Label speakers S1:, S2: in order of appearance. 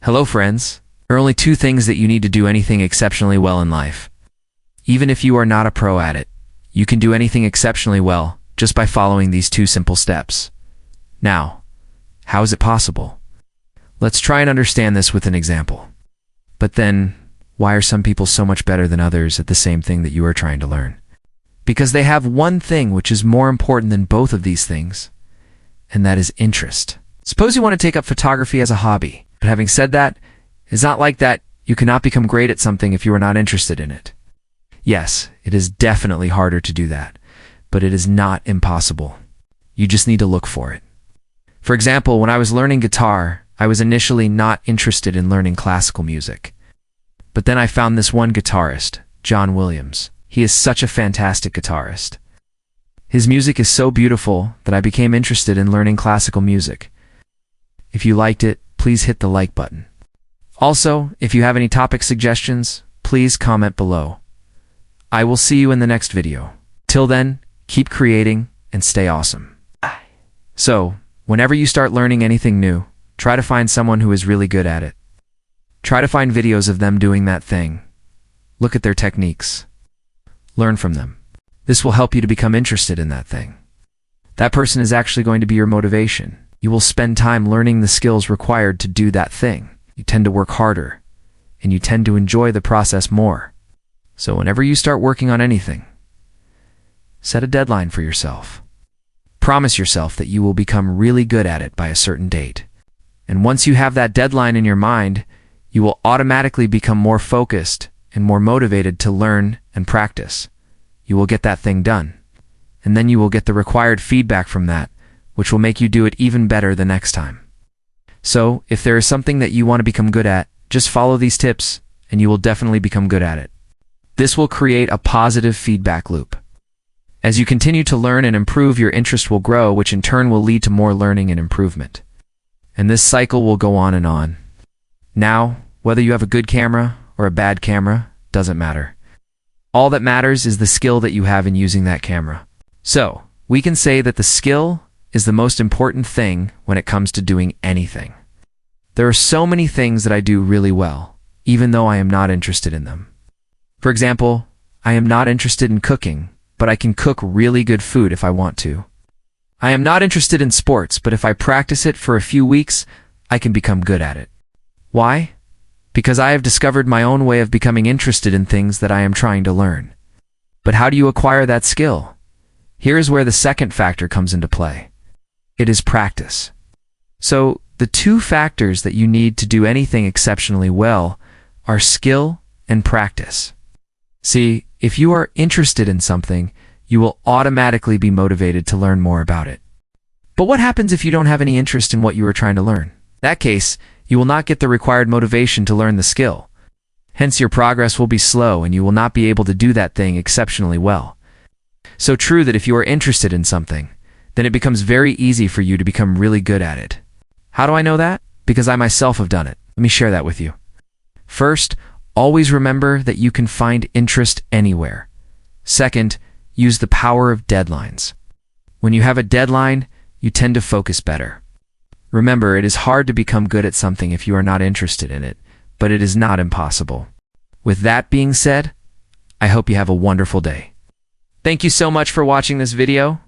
S1: Hello friends, there are only two things that you need to do anything exceptionally well in life. Even if you are not a pro at it, you can do anything exceptionally well just by following these two simple steps. Now, how is it possible? Let's try and understand this with an example. But then, why are some people so much better than others at the same thing that you are trying to learn? Because they have one thing which is more important than both of these things, and that is interest. Suppose you want to take up photography as a hobby, but having said that, it's not like that you cannot become great at something if you are not interested in it. Yes, it is definitely harder to do that, but it is not impossible. You just need to look for it. For example, when I was learning guitar, I was initially not interested in learning classical music. But then I found this one guitarist, John Williams. He is such a fantastic guitarist. His music is so beautiful that I became interested in learning classical music. If you liked it, please hit the like button. Also, if you have any topic suggestions, please comment below. I will see you in the next video. Till then, keep creating and stay awesome. So, whenever you start learning anything new, try to find someone who is really good at it. Try to find videos of them doing that thing. Look at their techniques. Learn from them. This will help you to become interested in that thing. That person is actually going to be your motivation. You will spend time learning the skills required to do that thing. You tend to work harder, and you tend to enjoy the process more. So whenever you start working on anything, set a deadline for yourself. Promise yourself that you will become really good at it by a certain date. And once you have that deadline in your mind, you will automatically become more focused and more motivated to learn and practice. You will get that thing done. And then you will get the required feedback from that, which will make you do it even better the next time. So, if there is something that you want to become good at, just follow these tips, and you will definitely become good at it. This will create a positive feedback loop. As you continue to learn and improve, your interest will grow, which in turn will lead to more learning and improvement. And this cycle will go on and on. Now, whether you have a good camera or a bad camera, doesn't matter. All that matters is the skill that you have in using that camera. So, we can say that the skill is the most important thing when it comes to doing anything. There are so many things that I do really well, even though I am not interested in them. For example, I am not interested in cooking, but I can cook really good food if I want to. I am not interested in sports, but if I practice it for a few weeks, I can become good at it. Why? Because I have discovered my own way of becoming interested in things that I am trying to learn. But how do you acquire that skill? Here is where the second factor comes into play. It is practice. So, the two factors that you need to do anything exceptionally well are skill and practice. See, if you are interested in something, you will automatically be motivated to learn more about it. But what happens if you don't have any interest in what you are trying to learn? In that case, you will not get the required motivation to learn the skill. Hence, your progress will be slow and you will not be able to do that thing exceptionally well. So true that if you are interested in something, then it becomes very easy for you to become really good at it. How do I know that? Because I myself have done it. Let me share that with you. First, always remember that you can find interest anywhere. Second, use the power of deadlines. When you have a deadline, you tend to focus better. Remember, it is hard to become good at something if you are not interested in it, but it is not impossible. With that being said, I hope you have a wonderful day. Thank you so much for watching this video.